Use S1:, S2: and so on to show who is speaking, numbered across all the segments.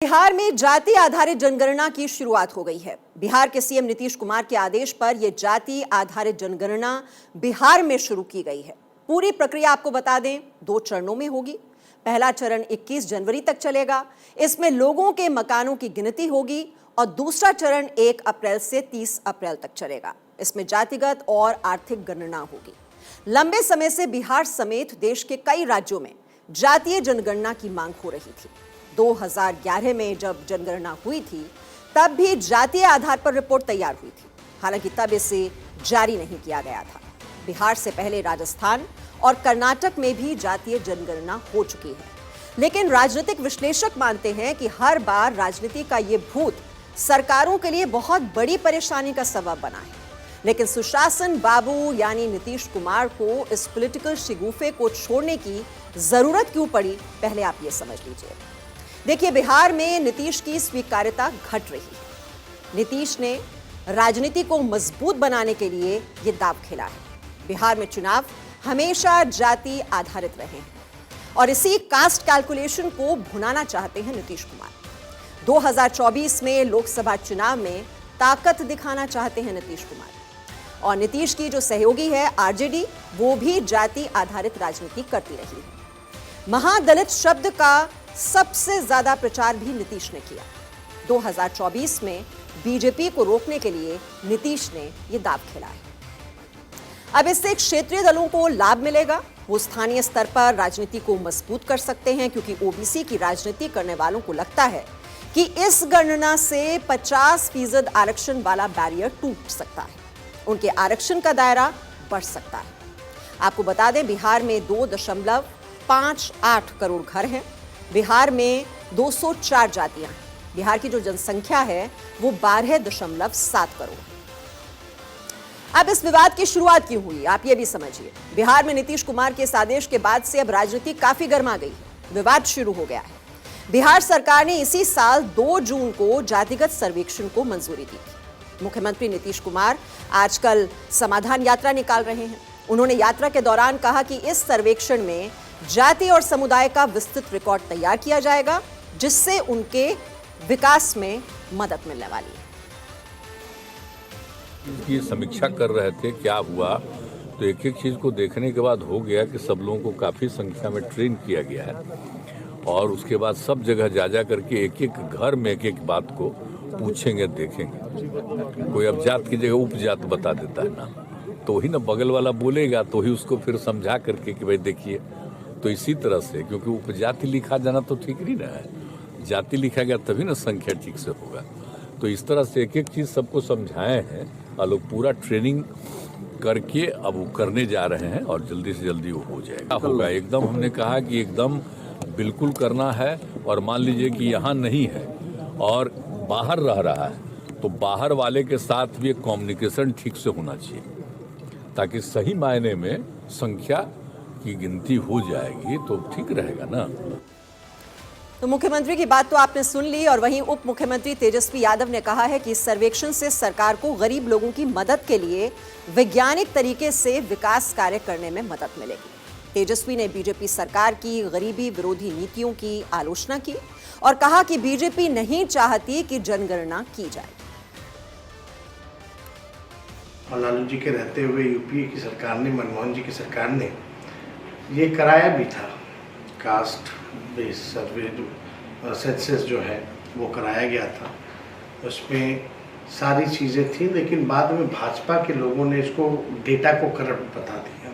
S1: बिहार में जाति आधारित जनगणना की शुरुआत हो गई है। बिहार के सीएम नीतीश कुमार के आदेश पर यह जाति आधारित जनगणना बिहार में शुरू की गई है। पूरी प्रक्रिया आपको बता दें 2 चरणों में होगी। पहला चरण 21 जनवरी तक चलेगा। इसमें लोगों के मकानों की गिनती होगी और दूसरा चरण 1 अप्रैल से 30 अप्रैल तक चलेगा। इसमें जातिगत और आर्थिक गणना होगी। लंबे समय से बिहार समेत देश के कई राज्यों में जातीय जनगणना की मांग हो रही थी। 2011 में जब जनगणना हुई थी तब भी जातीय आधार पर रिपोर्ट तैयार हुई थी, हालांकि तब इसे जारी नहीं किया गया था। बिहार से पहले राजस्थान और कर्नाटक में भी जातीय जनगणना हो चुकी है, लेकिन राजनीतिक विश्लेषक मानते हैं कि हर बार राजनीति का ये भूत सरकारों के लिए बहुत बड़ी परेशानी का सबब बना है। लेकिन सुशासन बाबू यानी नीतीश कुमार को इस पॉलिटिकल शिगुफे को छोड़ने की जरूरत क्यों पड़ी, पहले आप ये समझ लीजिए। देखिए, बिहार में नीतीश की स्वीकार्यता घट रही है। नीतीश ने राजनीति को मजबूत बनाने के लिए ये दांव खेला है। बिहार में चुनाव हमेशा जाति आधारित रहे हैं और इसी कास्ट कैलकुलेशन को भुनाना चाहते हैं नीतीश कुमार। 2024 में लोकसभा चुनाव में ताकत दिखाना चाहते हैं नीतीश कुमार। और नीतीश की जो सहयोगी है आरजेडी, वो भी जाति आधारित राजनीति करती रही है। महादलित शब्द का सबसे ज्यादा प्रचार भी नीतीश ने किया। 2024 में बीजेपी को रोकने के लिए नीतीश ने यह दांव खेला है। अब इससे क्षेत्रीय दलों को लाभ मिलेगा। वो स्थानीय स्तर पर राजनीति को मजबूत कर सकते हैं, क्योंकि ओबीसी की राजनीति करने वालों को लगता है कि इस गणना से 50% आरक्षण वाला बैरियर टूट सकता है, उनके आरक्षण का दायरा बढ़ सकता है। आपको बता दें, बिहार में 2.58 करोड़ घर हैं। बिहार में 204 जातियां हैं। बिहार की जो जनसंख्या है वो 12.7 करोड़ है। अब इस विवाद की शुरुआत क्यों हुई, आप ये भी समझिए। बिहार में नीतीश कुमार के इस आदेश के बाद से अब राजनीति काफी गर्मा गई है। विवाद शुरू हो गया है। बिहार सरकार ने इसी साल 2 जून को जातिगत सर्वेक्षण को मंजूरी दी थी। मुख्यमंत्री नीतीश कुमार आजकल समाधान यात्रा निकाल रहे हैं। उन्होंने यात्रा के दौरान कहा कि इस सर्वेक्षण में जाति और समुदाय का विस्तृत रिकॉर्ड तैयार किया जाएगा, जिससे उनके विकास में मदद मिलने वाली है।
S2: इसकी समीक्षा कर रहे थे क्या हुआ, तो एक एक चीज को देखने के बाद हो गया कि सब लोगों को काफी संख्या में ट्रेन किया गया है और उसके बाद सब जगह जा करके एक एक घर में एक एक बात को पूछेंगे, देखेंगे। कोई अब जात की जगह उपजात बता देता है ना, तो ही ना बगल वाला बोलेगा, तो ही उसको फिर समझा करके कि भाई देखिए। तो इसी तरह से, क्योंकि उपजाति लिखा जाना तो ठीक नहीं ना है, जाति लिखा गया तभी ना संख्या ठीक से होगा। तो इस तरह से एक एक चीज सबको समझाए हैं और लोग पूरा ट्रेनिंग करके अब वो करने जा रहे हैं और जल्दी से जल्दी वो हो जाएगा। होगा एकदम, हमने कहा कि एकदम बिल्कुल करना है। और मान लीजिए कि यहाँ नहीं है और बाहर रह रहा है, तो बाहर वाले के साथ भी एक कम्युनिकेशन ठीक से होना चाहिए, ताकि सही मायने में संख्या की गिनती हो जाएगी तो ठीक रहेगा ना।
S1: तो मुख्यमंत्री की बात तो आपने सुन ली। और वहीं उप मुख्यमंत्री तेजस्वी यादव ने कहा है कि इस सर्वेक्षण से सरकार को गरीब लोगों की मदद के लिए वैज्ञानिक तरीके से विकास कार्य करने में मदद मिलेगी। तेजस्वी ने बीजेपी सरकार की गरीबी विरोधी नीतियों की आलोचना की और कहा कि बीजेपी नहीं चाहती कि जनगणना की जाए।
S3: और लालू जी के रहते हुए यूपीए की सरकार ने, मनमोहन जी की सरकार ने ये कराया भी था। कास्ट बेस सर्वे जो सेंसस जो है वो कराया गया था, उसमें सारी चीज़ें थी, लेकिन बाद में भाजपा के लोगों ने इसको डेटा को करप्ट बता दिया।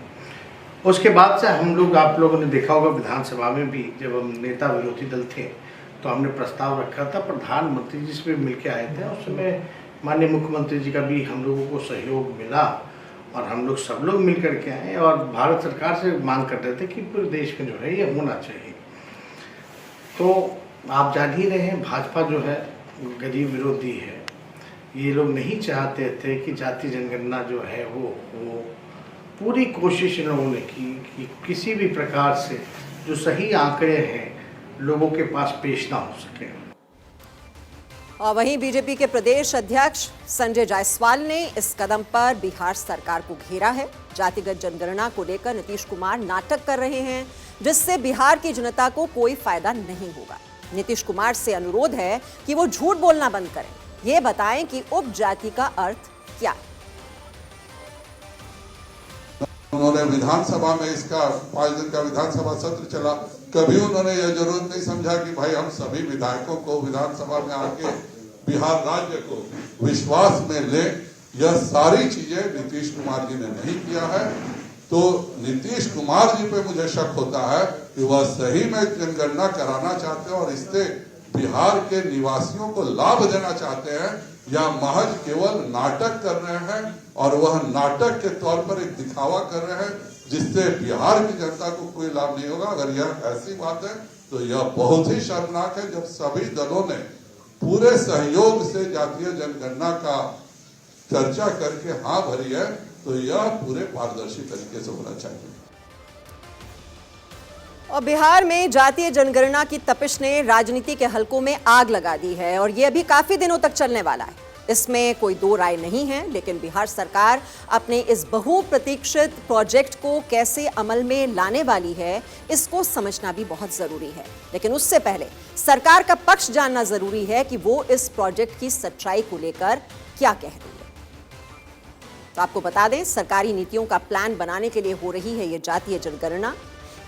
S3: उसके बाद से हम लोग, आप लोगों ने देखा होगा विधानसभा में भी, जब हम नेता विरोधी दल थे तो हमने प्रस्ताव रखा था, प्रधानमंत्री जी से भी मिलकर आए थे। उस समय माननीय मुख्यमंत्री जी का भी हम लोगों को सहयोग मिला और हम लोग सब लोग मिल करके आए और भारत सरकार से मांग कर रहे थे कि पूरे देश में जो है ये होना चाहिए। तो आप जान ही रहे हैं, भाजपा जो है गरीब विरोधी है। ये लोग नहीं चाहते थे कि जाति जनगणना जो है वो पूरी कोशिश इन लोगों ने की कि किसी भी प्रकार से जो सही आंकड़े हैं लोगों के पास पेश ना हो सके।
S1: और वहीं बीजेपी के प्रदेश अध्यक्ष संजय जायसवाल ने इस कदम पर बिहार सरकार को घेरा है। जातिगत जनगणना को लेकर नीतीश कुमार नाटक कर रहे हैं, जिससे बिहार की जनता को कोई फायदा नहीं होगा। नीतीश कुमार से अनुरोध है कि वो झूठ बोलना बंद करें। ये बताएं कि उपजाति का अर्थ क्या है।
S4: उन्होंने विधानसभा में इसका 5 दिन का विधानसभा सत्र चला, कभी उन्होंने यह जरूरत नहीं समझा कि भाई हम सभी विधायकों को विधानसभा में आके बिहार राज्य को विश्वास में ले। यह सारी चीजें नीतीश कुमार जी ने नहीं किया है। तो नीतीश कुमार जी पे मुझे शक होता है कि वह सही में जनगणना कराना चाहते हैं और इससे बिहार के निवासियों को लाभ देना चाहते हैं, या महज केवल नाटक कर रहे हैं और वह नाटक के तौर पर एक दिखावा कर रहे हैं जिससे बिहार की जनता को कोई लाभ नहीं होगा। अगर यह ऐसी बात है तो यह बहुत ही शर्मनाक है। जब सभी दलों ने पूरे सहयोग से जातीय जनगणना का चर्चा करके हाँ भरी है, तो यह पूरे पारदर्शी तरीके से होना चाहिए।
S1: और बिहार में जातीय जनगणना की तपिश ने राजनीति के हलकों में आग लगा दी है और ये अभी काफी दिनों तक चलने वाला है, इसमें कोई दो राय नहीं है। लेकिन बिहार सरकार अपने इस बहुप्रतीक्षित प्रोजेक्ट को कैसे अमल में लाने वाली है, इसको समझना भी बहुत जरूरी है। लेकिन उससे पहले सरकार का पक्ष जानना जरूरी है कि वो इस प्रोजेक्ट की सच्चाई को लेकर क्या कह रही है। तो आपको बता दें, सरकारी नीतियों का प्लान बनाने के लिए हो रही है ये जातीय जनगणना।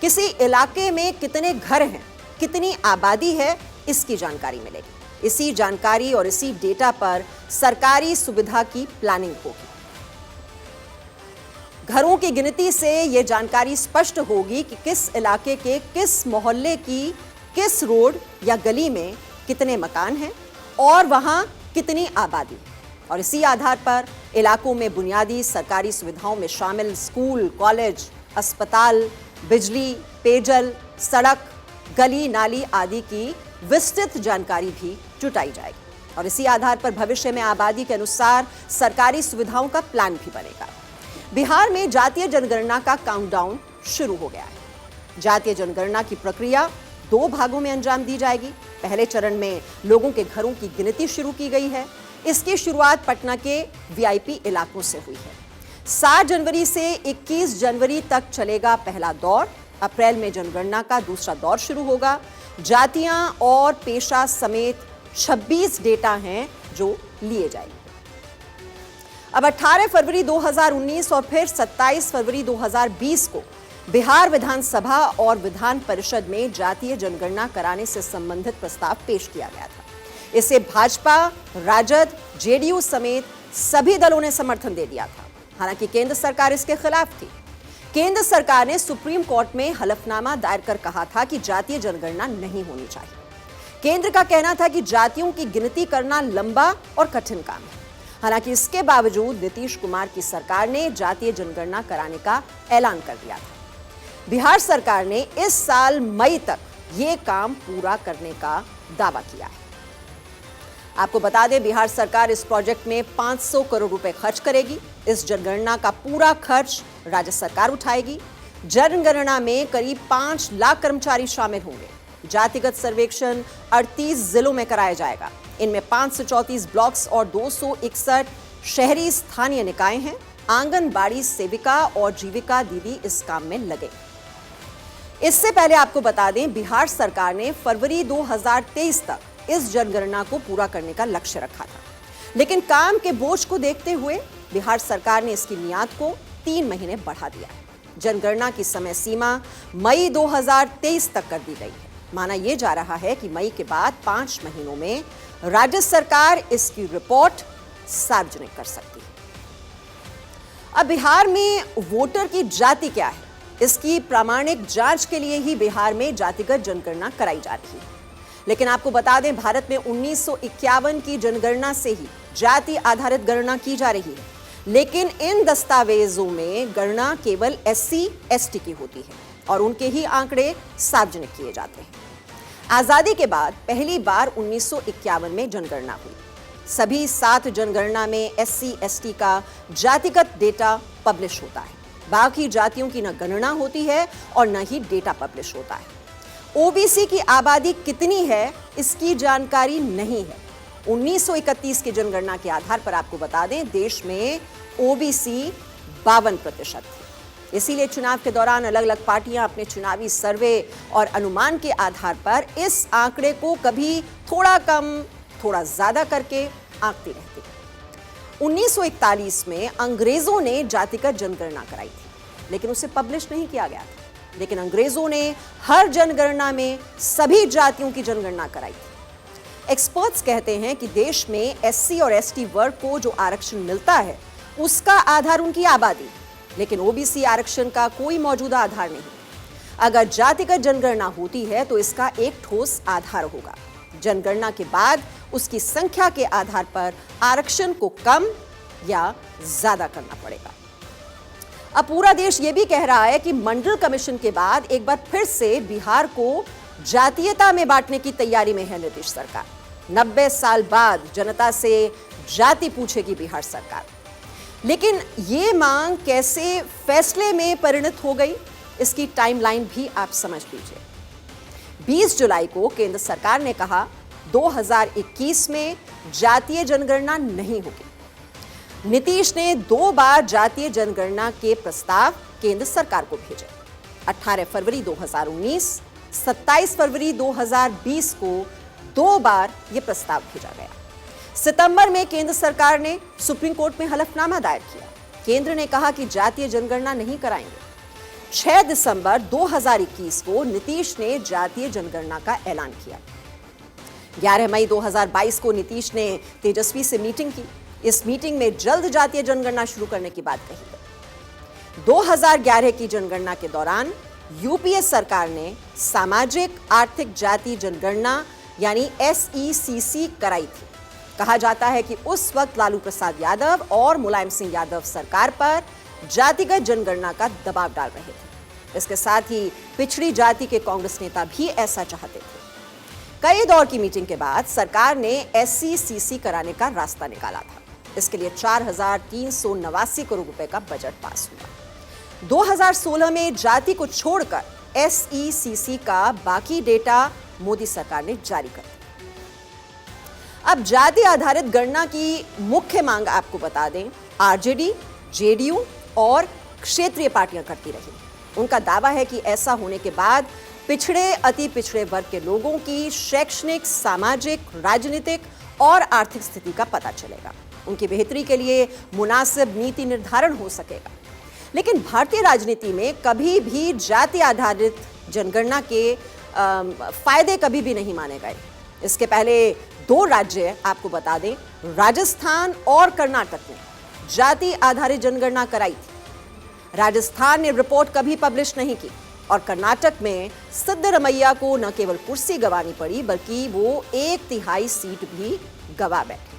S1: किसी इलाके में कितने घर हैं, कितनी आबादी है, इसकी जानकारी मिलेगी। इसी जानकारी और इसी डेटा पर सरकारी सुविधा की प्लानिंग होगी। घरों की गिनती से यह जानकारी स्पष्ट होगी कि किस इलाके के किस मोहल्ले की किस रोड या गली में कितने मकान हैं और वहां कितनी आबादी है। और इसी आधार पर इलाकों में बुनियादी सरकारी सुविधाओं में शामिल स्कूल, कॉलेज, अस्पताल, बिजली, पेयजल, सड़क, गली नाली आदि की विस्तृत जानकारी भी जुटाई जाएगी। और इसी आधार पर भविष्य में आबादी के अनुसार सरकारी सुविधाओं का प्लान भी बनेगा। बिहार में जातीय जनगणना का काउंटडाउन शुरू हो गया है। जातीय जनगणना की प्रक्रिया 2 भागों में अंजाम दी जाएगी। पहले चरण में लोगों के घरों की गिनती शुरू की गई है। इसकी शुरुआत पटना के वीआईपी इलाकों से हुई है। 7 जनवरी से 21 जनवरी तक चलेगा पहला दौर। अप्रैल में जनगणना का दूसरा दौर शुरू होगा। जातियां और पेशा समेत 26 डेटा हैं जो लिए जाएंगे। अब 18 फरवरी 2019 और फिर 27 फरवरी 2020 को बिहार विधानसभा और विधान परिषद में जातीय जनगणना कराने से संबंधित प्रस्ताव पेश किया गया था। इसे भाजपा, राजद, जेडीयू समेत सभी दलों ने समर्थन दे दिया था। हालांकि केंद्र सरकार इसके खिलाफ थी। केंद्र सरकार ने सुप्रीम कोर्ट में हलफनामा दायर कर कहा था कि जातीय जनगणना नहीं होनी चाहिए। केंद्र का कहना था कि जातियों की गिनती करना लंबा और कठिन काम है। हालांकि इसके बावजूद नीतीश कुमार की सरकार ने जातीय जनगणना कराने का ऐलान कर दिया था। बिहार सरकार ने इस साल मई तक ये काम पूरा करने का दावा किया है। आपको बता दें, बिहार सरकार इस प्रोजेक्ट में 500 करोड़ रुपए खर्च करेगी। इस जनगणना का पूरा खर्च राज्य सरकार उठाएगी। जनगणना में करीब 5 लाख कर्मचारी शामिल होंगे। जातिगत सर्वेक्षण 38 जिलों में कराया जाएगा। इनमें 534 ब्लॉक्स और 261 शहरी स्थानीय निकाय हैं। आंगनबाड़ी सेविका और जीविका दीदी इस काम में लगे। इससे पहले आपको बता दें, बिहार सरकार ने फरवरी 2023 तक इस जनगणना को पूरा करने का लक्ष्य रखा था। लेकिन काम के बोझ को देखते हुए बिहार सरकार ने इसकी मियाद को 3 महीने बढ़ा दिया है। जनगणना की समय सीमा मई 2023 तक कर दी गई है। माना यह जा रहा है कि मई के बाद 5 महीनों में राज्य सरकार इसकी रिपोर्ट सार्वजनिक कर सकती है। अब बिहार में वोटर की जाति क्या है, इसकी प्रामाणिक जांच के लिए ही बिहार में जातिगत जनगणना कराई जा रही है। लेकिन आपको बता दें, भारत में 1951 की जनगणना से ही जाति आधारित गणना की जा रही है। लेकिन इन दस्तावेजों में गणना केवल SC/ST की होती है और उनके ही आंकड़े सार्वजनिक किए जाते हैं। आजादी के बाद पहली बार 1951 में जनगणना हुई। सभी 7 जनगणना में SC/ST का जातिगत डेटा पब्लिश होता है। बाकी जातियों की न गणना होती है और न ही डेटा पब्लिश होता है। OBC की आबादी कितनी है, इसकी जानकारी नहीं है। 1931 की जनगणना के आधार पर आपको बता दें, देश में OBC 52% थी। इसीलिए चुनाव के दौरान अलग अलग पार्टियां अपने चुनावी सर्वे और अनुमान के आधार पर इस आंकड़े को कभी थोड़ा कम थोड़ा ज्यादा करके आंकती रहती। 1941 में अंग्रेजों ने जातिगत जनगणना कराई थी, लेकिन उसे पब्लिश नहीं किया गया था। लेकिन अंग्रेजों ने हर जनगणना में सभी जातियों की जनगणना कराई थी। एक्सपर्ट्स कहते हैं कि देश में एससी और एसटी वर्ग को जो आरक्षण मिलता है उसका आधार उनकी आबादी, लेकिन ओबीसी आरक्षण का कोई मौजूदा आधार नहीं। अगर जातिगत जनगणना होती है तो इसका एक ठोस आधार होगा। जनगणना के बाद उसकी संख्या के आधार पर आरक्षण को कम या ज्यादा करना पड़ेगा। अब पूरा देश यह भी कह रहा है कि मंडल कमीशन के बाद एक बार फिर से बिहार को जातीयता में बांटने की तैयारी में है नीतीश सरकार। 90 साल बाद जनता से जाति पूछेगी बिहार सरकार। लेकिन ये मांग कैसे फैसले में परिणत हो गई, इसकी टाइमलाइन भी आप समझ लीजिए। 20 जुलाई को केंद्र सरकार ने कहा 2021 में जातीय जनगणना नहीं होगी। नीतीश ने 2 बार जातीय जनगणना के प्रस्ताव केंद्र सरकार को भेजे। 18 फरवरी 2019, 27 फरवरी 2020 को 2 बार यह प्रस्ताव भेजा गया। सितंबर में केंद्र सरकार ने सुप्रीम कोर्ट में हलफनामा दायर किया। केंद्र ने कहा कि जातीय जनगणना नहीं कराएंगे। 6 दिसंबर 2021 को नीतीश ने जातीय जनगणना का ऐलान किया। 11 मई 2022 को नीतीश ने तेजस्वी से मीटिंग की। इस मीटिंग में जल्द जातीय जनगणना शुरू करने की बात कही। 2011 की जनगणना के दौरान यूपीए सरकार ने सामाजिक आर्थिक जाति जनगणना यानी SECC कराई थी। कहा जाता है कि उस वक्त लालू प्रसाद यादव और मुलायम सिंह यादव सरकार पर जातिगत जनगणना का दबाव डाल रहे थे। इसके साथ ही पिछड़ी जाति के कांग्रेस नेता भी ऐसा चाहते थे। कई दौर की मीटिंग के बाद सरकार ने SECC कराने का रास्ता निकाला था। इसके लिए 4,389 करोड़ रुपए का बजट पास हुआ। 2016 में जाति को छोड़कर SECC का बाकी डेटा मोदी सरकार ने जारी कर दिया। अब जाति आधारित गणना की मुख्य मांग आपको बता दें, आरजेडी, जेडीयू और क्षेत्रीय पार्टियां करती रही। उनका दावा है कि ऐसा होने के बाद पिछड़े अति पिछड़े वर्ग के लोगों की शैक्षणिक, सामाजिक, राजनीतिक और आर्थिक स्थिति का पता चलेगा। उनकी बेहतरी के लिए मुनासिब नीति निर्धारण हो सकेगा। लेकिन भारतीय राजनीति में कभी भी जाति आधारित जनगणना के फायदे कभी भी नहीं माने गए। इसके पहले 2 राज्य आपको बता दें, राजस्थान और कर्नाटक ने जाति आधारित जनगणना कराई थी। राजस्थान ने रिपोर्ट कभी पब्लिश नहीं की और कर्नाटक में सिद्धरमैया को न केवल कुर्सी गंवानी पड़ी बल्कि वो 1/3 सीट भी गंवा बैठे।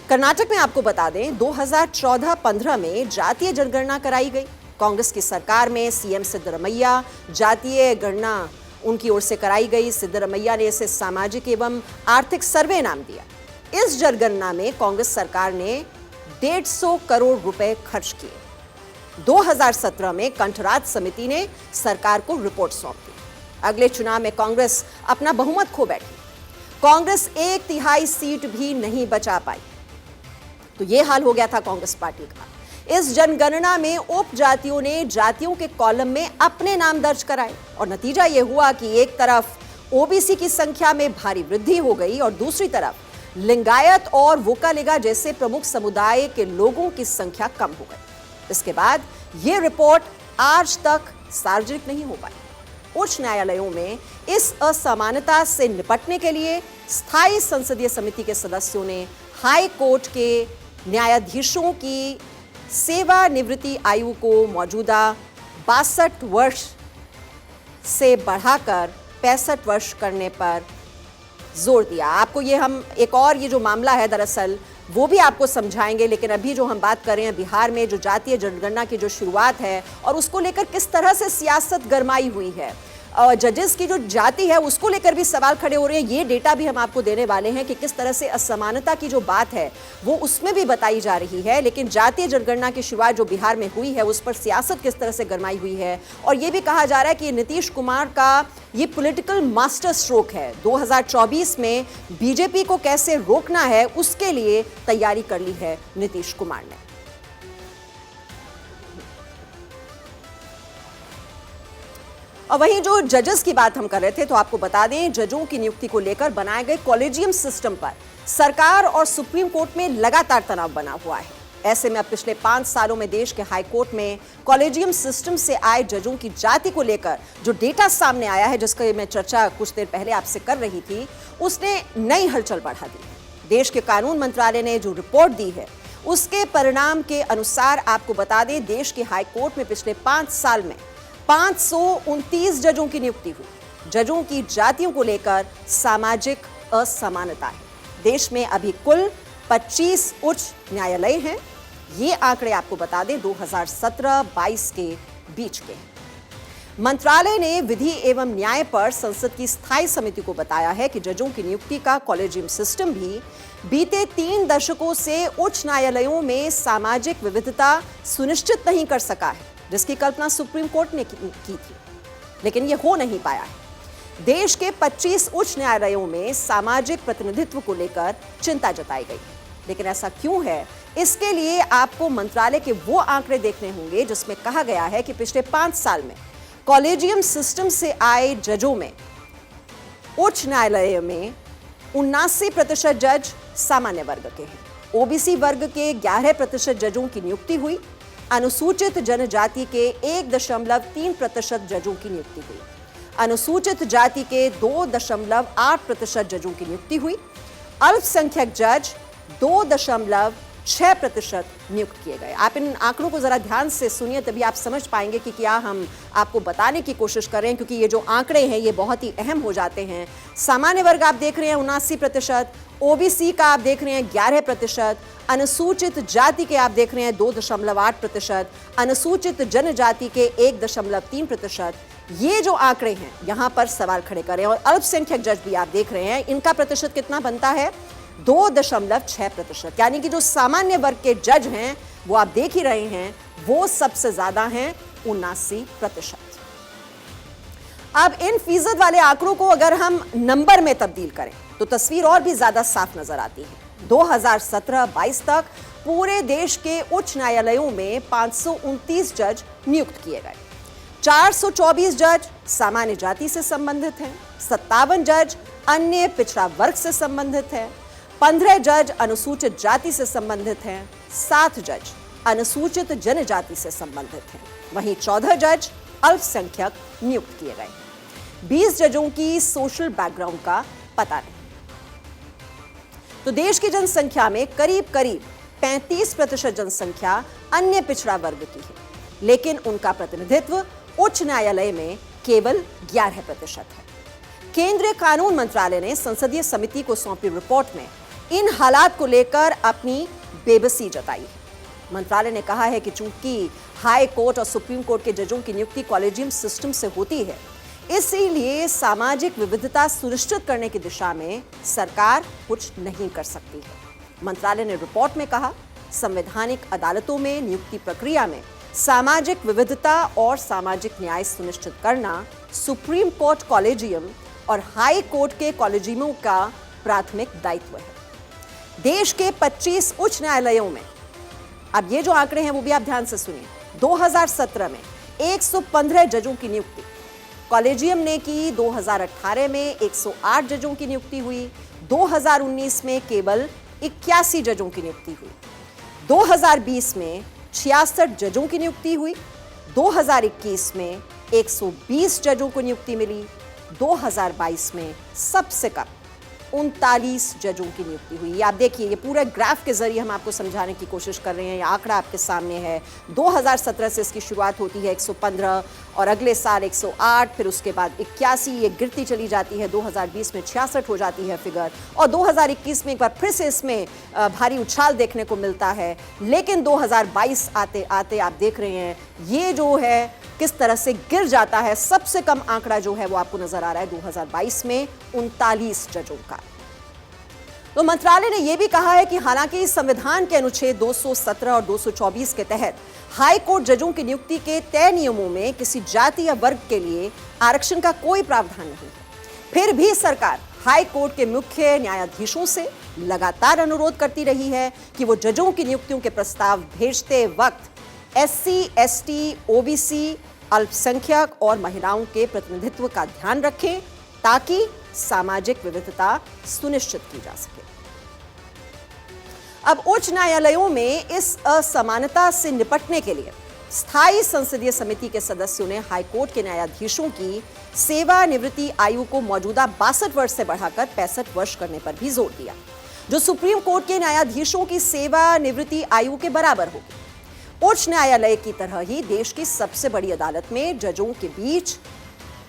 S1: कर्नाटक में आपको बता दें 2014-15 में जातीय जनगणना कराई गई। कांग्रेस की सरकार में सीएम सिद्धरमैया जातीय गणना उनकी ओर से कराई गई। सिद्धरमैया ने इसे सामाजिक एवं आर्थिक सर्वे नाम दिया। इस जनगणना में कांग्रेस सरकार ने 150 करोड़ रुपए खर्च किए। 2017 में कंठराज समिति ने सरकार को रिपोर्ट सौंप दी। अगले चुनाव में कांग्रेस अपना बहुमत खो बैठी। कांग्रेस 1/3 सीट भी नहीं बचा पाई। तो यह हाल हो गया था कांग्रेस पार्टी का। इस जनगणना में उपजातियों ने जातियों के कॉलम में अपने नाम दर्ज कराए और नतीजा यह हुआ कि एक तरफ ओबीसी की संख्या में भारी वृद्धि हो गई और दूसरी तरफ लिंगायत और वोकालिगा जैसे प्रमुख समुदाय के लोगों की संख्या कम हो गई। इसके बाद यह रिपोर्ट आज तक सार्वजनिक नहीं हो पाई। उच्च न्यायालयों में इस असमानता से निपटने के लिए स्थायी संसदीय समिति के सदस्यों ने हाई कोर्ट के न्यायाधीशों की सेवानिवृत्ति आयु को मौजूदा 62 वर्ष से बढ़ाकर 65 वर्ष करने पर जोर दिया। आपको ये हम एक और ये जो मामला है दरअसल वो भी आपको समझाएंगे, लेकिन अभी जो हम बात कर रहे हैं बिहार में जो जातीय जनगणना की जो शुरुआत है और उसको लेकर किस तरह से सियासत गरमाई हुई है, जजेस की जो जाति है उसको लेकर भी सवाल खड़े हो रहे हैं। ये डेटा भी हम आपको देने वाले हैं कि किस तरह से असमानता की जो बात है वो उसमें भी बताई जा रही है। लेकिन जातीय जनगणना की शुरुआत जो बिहार में हुई है उस पर सियासत किस तरह से गरमाई हुई है और ये भी कहा जा रहा है कि नीतीश कुमार का ये पॉलिटिकल मास्टर स्ट्रोक है। 2024 में बीजेपी को कैसे रोकना है उसके लिए तैयारी कर ली है नीतीश कुमार ने। और वहीं जो जजेस की बात हम कर रहे थे, तो आपको बता दें जजों की नियुक्ति को लेकर बनाए गए कॉलेजियम सिस्टम पर सरकार और सुप्रीम कोर्ट में लगातार तनाव बना हुआ है। ऐसे में अब पिछले 5 सालों में देश के हाई कोर्ट में कॉलेजियम सिस्टम से आए जजों की जाति को लेकर जो डेटा सामने आया है, जिसकी मैं चर्चा कुछ देर पहले आपसे कर रही थी, उसने नई हलचल बढ़ा दी। देश के कानून मंत्रालय ने जो रिपोर्ट दी है उसके परिणाम के अनुसार आपको बता दें देश के हाई कोर्ट में पिछले 5 साल में 529 जजों की नियुक्ति हुई। जजों की जातियों को लेकर सामाजिक असमानता है। देश में अभी कुल 25 उच्च न्यायालय हैं। ये आंकड़े आपको बता दें 2017-22 के बीच के। मंत्रालय ने विधि एवं न्याय पर संसद की स्थायी समिति को बताया है कि जजों की नियुक्ति का कॉलेजियम सिस्टम भी बीते 3 दशकों से उच्च न्यायालयों में सामाजिक विविधता सुनिश्चित नहीं कर सका है, जिसकी कल्पना सुप्रीम कोर्ट ने की थी, लेकिन यह हो नहीं पाया है। देश के 25 उच्च न्यायालयों में सामाजिक प्रतिनिधित्व को लेकर चिंता जताई गई, लेकिन ऐसा क्यों है? इसके लिए आपको मंत्रालय के वो आंकड़े देखने होंगे जिसमें कहा गया है कि पिछले 5 साल में कॉलेजियम सिस्टम से आए जजों में उच्च न्यायालय में 79% जज सामान्य वर्ग के हैं। ओबीसी वर्ग के 11% जजों की नियुक्ति हुई। अनुसूचित जनजाति के 1.3% जजों की नियुक्ति हुई। अनुसूचित जाति के 2.8% जजों की नियुक्ति हुई। अल्पसंख्यक जज 2.6% नियुक्त किए गए। आप इन आंकड़ों को जरा ध्यान से सुनिए, तभी आप समझ पाएंगे कि क्या हम आपको बताने की कोशिश कर रहे हैं, क्योंकि ये जो आंकड़े हैं ये बहुत ही अहम हो जाते हैं। सामान्य वर्ग आप देख रहे हैं 79%, ओबीसी का आप देख रहे हैं 11%, अनुसूचित जाति के आप देख रहे हैं 2.8%, अनुसूचित जनजाति के 1.3%। ये जो आंकड़े हैं यहां पर सवाल खड़े कर रहे हैं। और अल्पसंख्यक जज भी आप देख रहे हैं, इनका प्रतिशत कितना बनता है? 2.6%। यानी कि जो सामान्य वर्ग के जज हैं वो आप देख ही रहे हैं, वो सबसे ज्यादा हैं 79%। अब इन फीसद वाले आंकड़ों को अगर हम नंबर में तब्दील करें तो तस्वीर और भी ज्यादा साफ नजर आती है। 2017-22 तक पूरे देश के उच्च न्यायालयों में 529 जज नियुक्त किए गए। 424 जज सामान्य जाति से संबंधित हैं, 57 जज अन्य पिछड़ा वर्ग से संबंधित है, 15 जज अनुसूचित जाति से संबंधित हैं, 7 जज अनुसूचित जनजाति से संबंधित हैं, वहीं 14 जज अल्पसंख्यक नियुक्त किए गए। 20 जजों की सोशल बैकग्राउंड का पता नहीं। तो देश की जनसंख्या में करीब 35% जनसंख्या अन्य पिछड़ा वर्ग की है, लेकिन उनका प्रतिनिधित्व उच्च न्यायालय में केवल 11% है। केंद्रीय कानून मंत्रालय ने संसदीय समिति को सौंपी रिपोर्ट में इन हालात को लेकर अपनी बेबसी जताई है। मंत्रालय ने कहा है कि चूंकि हाई कोर्ट और सुप्रीम कोर्ट के जजों की नियुक्ति कॉलेजियम सिस्टम से होती है, इसीलिए सामाजिक विविधता सुनिश्चित करने की दिशा में सरकार कुछ नहीं कर सकती है। मंत्रालय ने रिपोर्ट में कहा, संवैधानिक अदालतों में नियुक्ति प्रक्रिया में सामाजिक विविधता और सामाजिक न्याय सुनिश्चित करना सुप्रीम कोर्ट कॉलेजियम और हाई कोर्ट के कॉलेजियमों का प्राथमिक दायित्व है। देश के 25 उच्च न्यायालयों में, अब ये जो आंकड़े हैं वो भी आप ध्यान से सुनिए, 2017 में 115 जजों की नियुक्ति कॉलेजियम ने की। 2018 में 108 जजों की नियुक्ति हुई। 2019 में केवल 81 जजों की नियुक्ति हुई। 2020 में 66 जजों की नियुक्ति हुई। 2021 में 120 जजों को नियुक्ति मिली। 2022 में सबसे कम 39 जजों की नियुक्ति हुई। आप देखिए, ये पूरे ग्राफ के जरिए हम आपको समझाने की कोशिश कर रहे हैं। ये आंकड़ा आपके सामने है। 2017 से इसकी शुरुआत होती है 115 और अगले साल 108, फिर उसके बाद 81, ये गिरती चली जाती है। 2020 में 66 हो जाती है फिगर, और 2021 में एक बार फिर से इसमें भारी उछाल देखने को मिलता है। लेकिन 2022 आते आते आप देख रहे हैं ये जो है किस तरह से गिर जाता है। सबसे कम आंकड़ा जो है वो आपको नजर आ रहा है 2022 में 39 जजों का। तो मंत्रालय ने यह भी कहा है कि हालांकि संविधान के अनुच्छेद 217 और 224 के तहत हाई कोर्ट जजों की नियुक्ति के तय नियमों में किसी जाति या वर्ग के लिए आरक्षण का कोई प्रावधान नहीं है, फिर भी सरकार हाई कोर्ट के मुख्य न्यायाधीशों से लगातार अनुरोध करती रही है कि वो जजों की नियुक्तियों के प्रस्ताव भेजते वक्त SC, ST, OBC अल्पसंख्यक और महिलाओं के प्रतिनिधित्व का ध्यान रखें ताकि सामाजिक विविधता सुनिश्चित की जा सके। अब उच्च न्यायालयों में इस असमानता से निपटने के लिए स्थायी संसदीय समिति के सदस्यों ने हाईकोर्ट के न्यायाधीशों की सेवानिवृत्ति आयु को मौजूदा 62 वर्ष से बढ़ाकर 65 वर्ष करने पर भी जोर दिया, जो सुप्रीम कोर्ट के न्यायाधीशों की सेवानिवृत्ति आयु के बराबर होगी। उच्च न्यायालय की तरह ही देश की सबसे बड़ी अदालत में जजों के बीच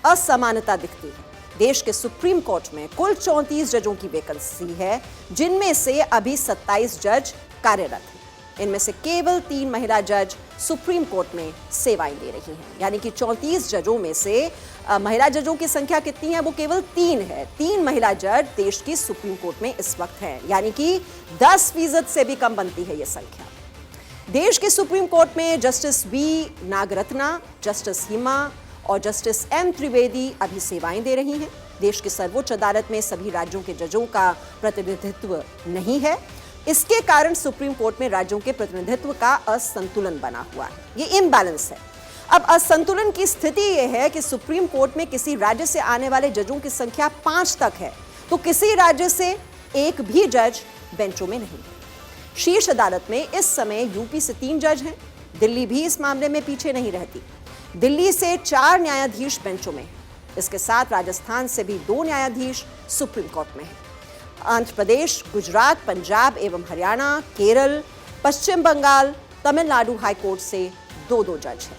S1: असमानता दिखती है। देश के सुप्रीम कोर्ट में कुल 34 जजों की वैकेंसी है, जिनमें से अभी 27 जज कार्यरत हैं। इनमें से केवल 3 महिला जज सुप्रीम कोर्ट में सेवाएं दे रही हैं, यानी कि 34 जजों में से महिला जजों की संख्या कितनी है? वो केवल 3 है। 3 महिला जज देश की सुप्रीम कोर्ट में इस वक्त हैं, यानी कि 10% से भी कम बनती है ये संख्या। देश के सुप्रीम कोर्ट में जस्टिस वी नागरत्ना, जस्टिस हिमा और जस्टिस एम त्रिवेदी अभी सेवाएं दे रही हैं। देश की सर्वोच्च अदालत में सभी राज्यों के जजों का प्रतिनिधित्व नहीं है। इसके कारण सुप्रीम कोर्ट में राज्यों के प्रतिनिधित्व का असंतुलन बना हुआ है, ये इम्बैलेंस है। अब असंतुलन की स्थिति यह है कि सुप्रीम कोर्ट में किसी राज्य से आने वाले जजों की संख्या 5 तक है, तो किसी राज्य से एक भी जज बेंचों में नहीं है। शीर्ष अदालत में इस समय यूपी से 3 जज हैं। दिल्ली भी इस मामले में पीछे नहीं रहती। दिल्ली से 4 न्यायाधीश बेंचों में, इसके साथ राजस्थान से भी 2 न्यायाधीश सुप्रीम कोर्ट में हैं। आंध्र प्रदेश, गुजरात, पंजाब एवं हरियाणा, केरल, पश्चिम बंगाल, तमिलनाडु हाईकोर्ट से 2-2 जज हैं।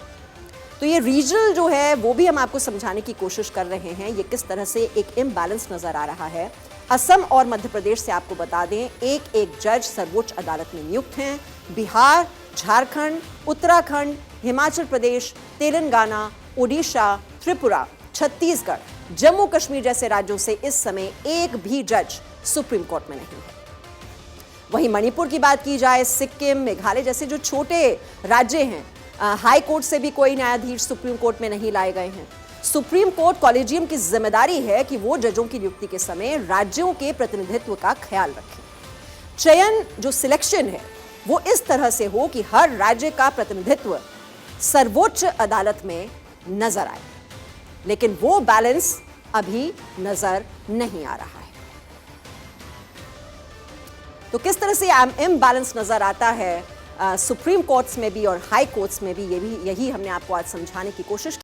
S1: तो ये रीजनल जो है वो भी हम आपको समझाने की कोशिश कर रहे हैं, ये किस तरह से एक इम्बैलेंस नजर आ रहा है। असम और मध्य प्रदेश से आपको बता दें, एक जज सर्वोच्च अदालत में नियुक्त हैं। बिहार, झारखंड, उत्तराखंड, हिमाचल प्रदेश, तेलंगाना, ओडिशा, त्रिपुरा, छत्तीसगढ़, जम्मू कश्मीर जैसे राज्यों से इस समय एक भी जज सुप्रीम कोर्ट में नहीं है। वहीं मणिपुर की बात की जाए, सिक्किम, मेघालय जैसे जो छोटे राज्य हैं, हाई कोर्ट से भी कोई न्यायाधीश सुप्रीम कोर्ट में नहीं लाए गए हैं। सुप्रीम कोर्ट कॉलेजियम की जिम्मेदारी है कि वो जजों की नियुक्ति के समय राज्यों के प्रतिनिधित्व का ख्याल रखें। चयन जो सिलेक्शन है वो इस तरह से हो कि हर राज्य का प्रतिनिधित्व सर्वोच्च अदालत में नजर आए, लेकिन वो बैलेंस अभी नजर नहीं आ रहा है। तो किस तरह से इम्बैलेंस नजर आता है सुप्रीम कोर्ट्स में भी और हाई कोर्ट्स में भी, यही हमने आपको आज समझाने की कोशिश की।